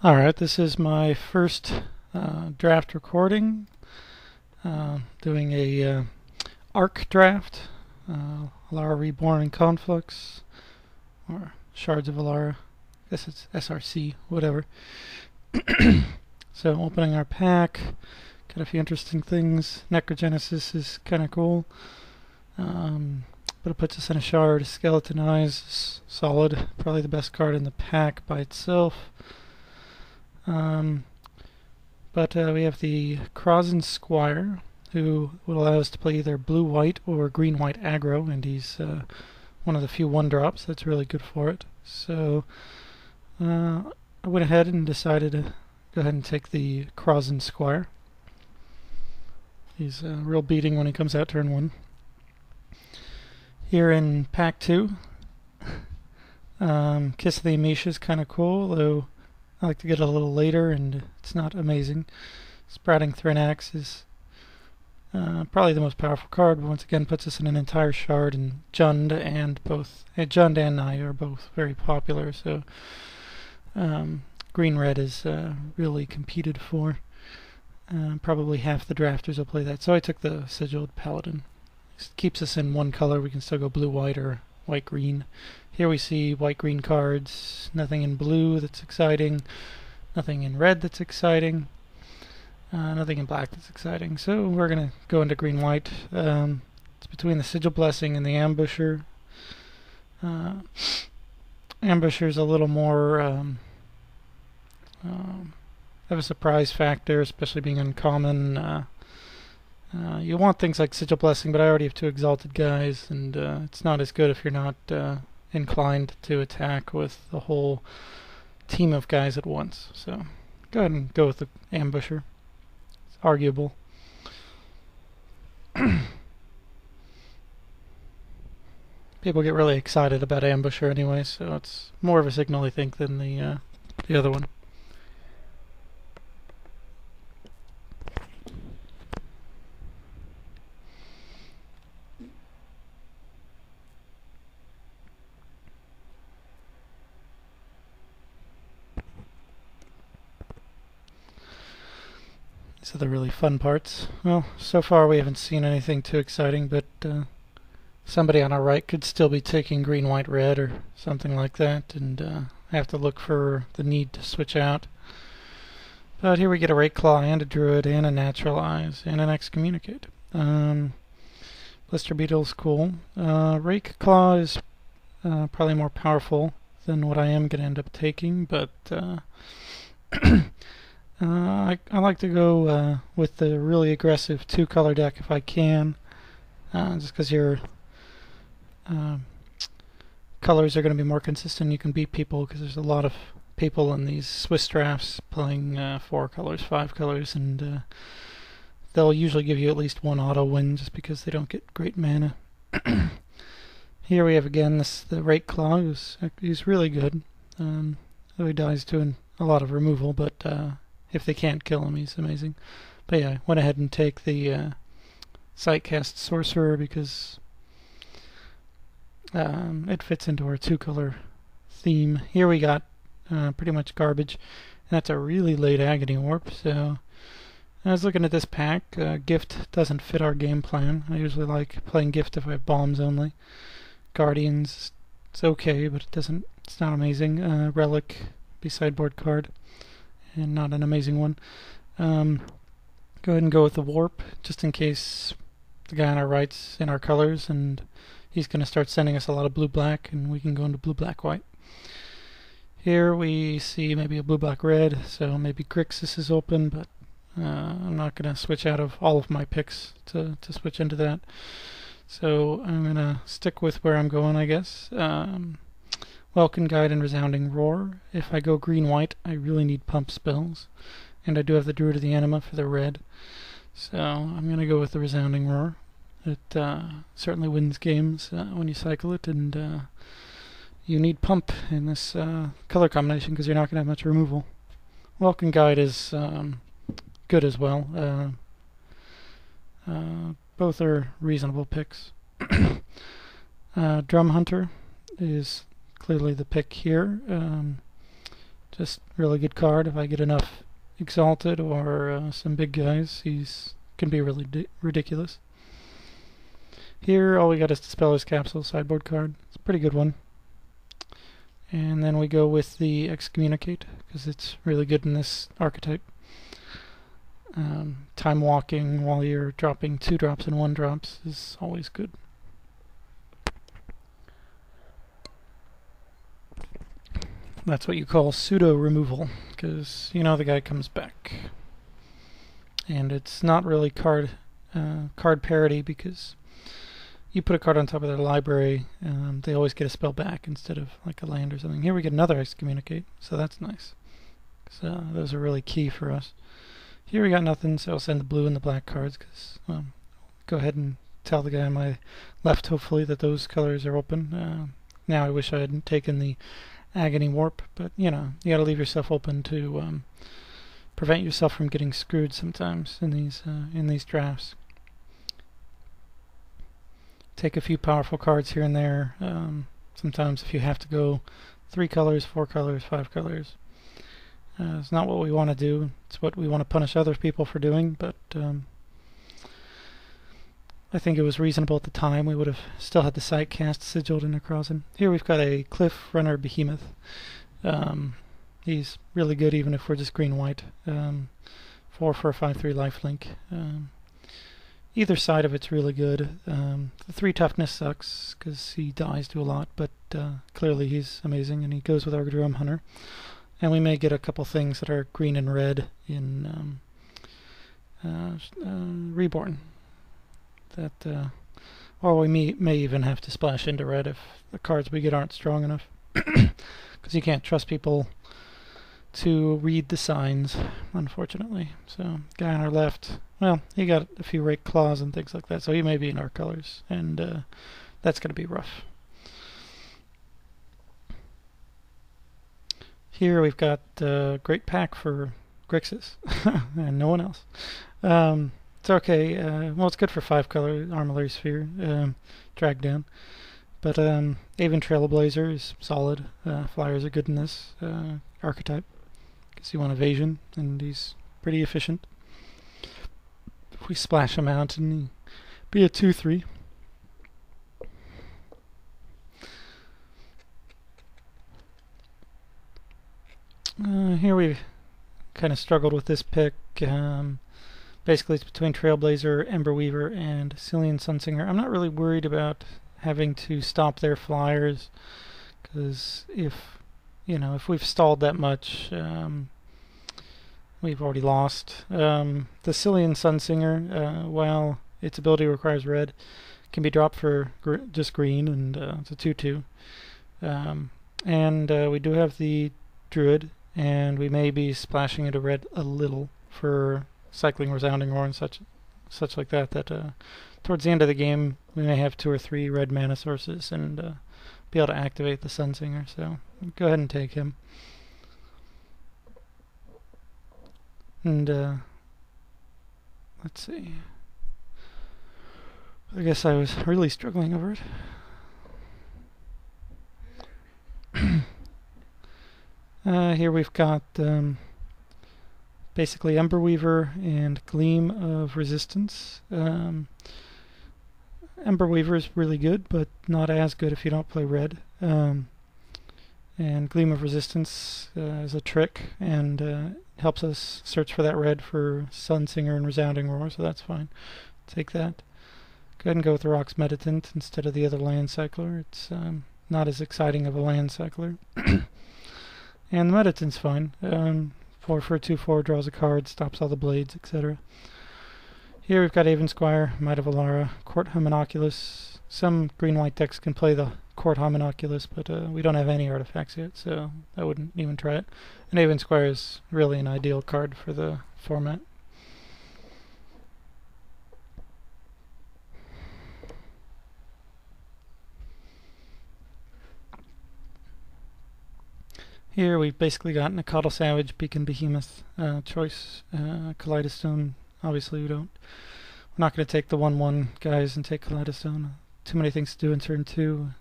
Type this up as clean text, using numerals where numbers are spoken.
Alright, this is my first draft recording, doing a arc draft, alara reborn and conflux, or shards of alara. I guess it's SRC, whatever. So opening our pack, got a few interesting things. Necrogenesis is kind of cool, but it puts us in a shard. Skeleton Eyes is solid, probably the best card in the pack by itself. But we have the Krazen Squire, who will allow us to play either blue-white or green-white aggro, and he's one of the few one-drops that's really good for it. So I went ahead and decided to go ahead and take the Krazen Squire. He's a real beating when he comes out turn 1. Here in pack 2, Kiss of the Amisha is kind of cool, though I like to get it a little later, and it's not amazing. Sprouting Thrynax is probably the most powerful card, but once again puts us in an entire shard, and Jund and Nai are both very popular, so green-red is really competed for. Probably half the drafters will play that, so I took the Sigiled Paladin. It keeps us in one color. We can still go blue-white or white-green. Here we see white-green cards, nothing in blue that's exciting, nothing in red that's exciting, nothing in black that's exciting. So we're going to go into green-white. It's between the Sigil Blessing and the Ambusher. Ambusher's a little more of a surprise factor, especially being uncommon. You want things like Sigil Blessing, but I already have 2 Exalted guys, and it's not as good if you're not inclined to attack with the whole team of guys at once. So go ahead and go with the Ambusher. It's arguable. People get really excited about Ambusher anyway, so it's more of a signal, I think, than the other one. These are the really fun parts. Well, so far we haven't seen anything too exciting, but somebody on our right could still be taking green, white, red, or something like that, and I have to look for the need to switch out. But here we get a Rake Claw and a Druid and a Natural Eyes and an Excommunicate. Blister Beetle's cool. Rake Claw is probably more powerful than what I am going to end up taking, but I like to go with the really aggressive 2-color deck if I can, just because your colors are going to be more consistent. You can beat people because there's a lot of people in these Swiss drafts playing 4 colors, 5 colors, and they'll usually give you at least 1 auto win just because they don't get great mana. Here we have again the Rake Claw. He's really good. Though he dies to a lot of removal, but if they can't kill him, he's amazing. But yeah, I went ahead and take the Sightcast Sorcerer because it fits into our 2-color theme. Here we got pretty much garbage, and that's a really late Agony Warp. So I was looking at this pack. Gift doesn't fit our game plan. I usually like playing Gift if I have bombs only. Guardians, it's okay, but it's not amazing. Relic, be sideboard card, and not an amazing one. Go ahead and go with the Warp, just in case the guy on our right's in our colors, and he's going to start sending us a lot of blue-black, and we can go into blue-black-white. Here we see maybe a blue-black-red, so maybe Grixis is open, but I'm not going to switch out of all of my picks to switch into that. So I'm going to stick with where I'm going, I guess. Welkin Guide and Resounding Roar. If I go green-white, I really need pump spells. And I do have the Druid of the Anima for the red. So I'm going to go with the Resounding Roar. It certainly wins games when you cycle it, and you need pump in this color combination because you're not going to have much removal. Welkin Guide is good as well. Both are reasonable picks. Drum Hunter is clearly the pick here. Just really good card. If I get enough Exalted or some big guys, he's can be really ridiculous. Here, all we got is Dispeller's Capsule, sideboard card. It's a pretty good one. And then we go with the Excommunicate, because it's really good in this archetype. Time walking while you're dropping 2 drops and 1 drops is always good. That's what you call pseudo removal, because you know the guy comes back. And it's not really card parity, because you put a card on top of their library, they always get a spell back instead of like a land or something. Here we get another Excommunicate, so that's nice. So those are really key for us. Here we got nothing, so I'll send the blue and the black cards, because go ahead and tell the guy on my left, hopefully, that those colors are open. Now I wish I hadn't taken the Agony Warp, but you know, you gotta leave yourself open to prevent yourself from getting screwed sometimes in these drafts. Take a few powerful cards here and there. Sometimes if you have to go 3 colors, 4 colors, 5 colors. It's not what we want to do. It's what we want to punish other people for doing, but I think it was reasonable at the time. We would have still had the sight cast Sigiled and Necrozin. Here we've got a Cliff Runner Behemoth. He's really good even if we're just green-white. 4 for a 5/3 lifelink. Either side of it's really good. The 3 toughness sucks because he dies to a lot, but clearly he's amazing, and he goes with our Drum Hunter. And we may get a couple things that are green and red in Reborn. Or we may even have to splash into red if the cards we get aren't strong enough. Because you can't trust people to read the signs, unfortunately. So, guy on our left, well, he got a few rake claws and things like that, so he may be in our colors, and that's going to be rough. Here we've got a great pack for Grixis, and no one else. It's okay. Well, it's good for 5-color Armillary Sphere, drag down. But Aven Trailblazer is solid. Flyers are good in this archetype, because you want evasion, and he's pretty efficient. If we splash him out, and be a 2/3. Here we've kind of struggled with this pick. Basically, it's between Trailblazer, Emberweaver, and Cillian Sunsinger. I'm not really worried about having to stop their flyers, because if we've stalled that much, we've already lost. The Cillian Sunsinger, while its ability requires red, can be dropped for just green, and it's a 2/2. And we do have the Druid, and we may be splashing into red a little for cycling Resounding Roar and such like that, towards the end of the game we may have 2 or 3 red mana sources and be able to activate the Sunsinger, so go ahead and take him. And let's see, I guess I was really struggling over it. Here we've got basically Emberweaver and Gleam of Resistance. Emberweaver is really good, but not as good if you don't play red. And Gleam of Resistance is a trick, and helps us search for that red for Sunsinger and Resounding Roar, so that's fine. Take that. Go ahead and go with the Rock's Meditant instead of the other land cycler. It's not as exciting of a land cycler. And the Meditant's fine. 4 for a 2/4, draws a card, stops all the blades, etc. Here we've got Avensquire, Might of Alara, Court Homunculus. Some green-white decks can play the Court Homunculus, but we don't have any artifacts yet, so I wouldn't even try it. And Avensquire is really an ideal card for the format. Here we've basically got Nakatl Savage, Beacon Behemoth choice. Kaleidostone, obviously we're not going to take the 1/1 guys and take Kaleidostone. Too many things to do in turn 2.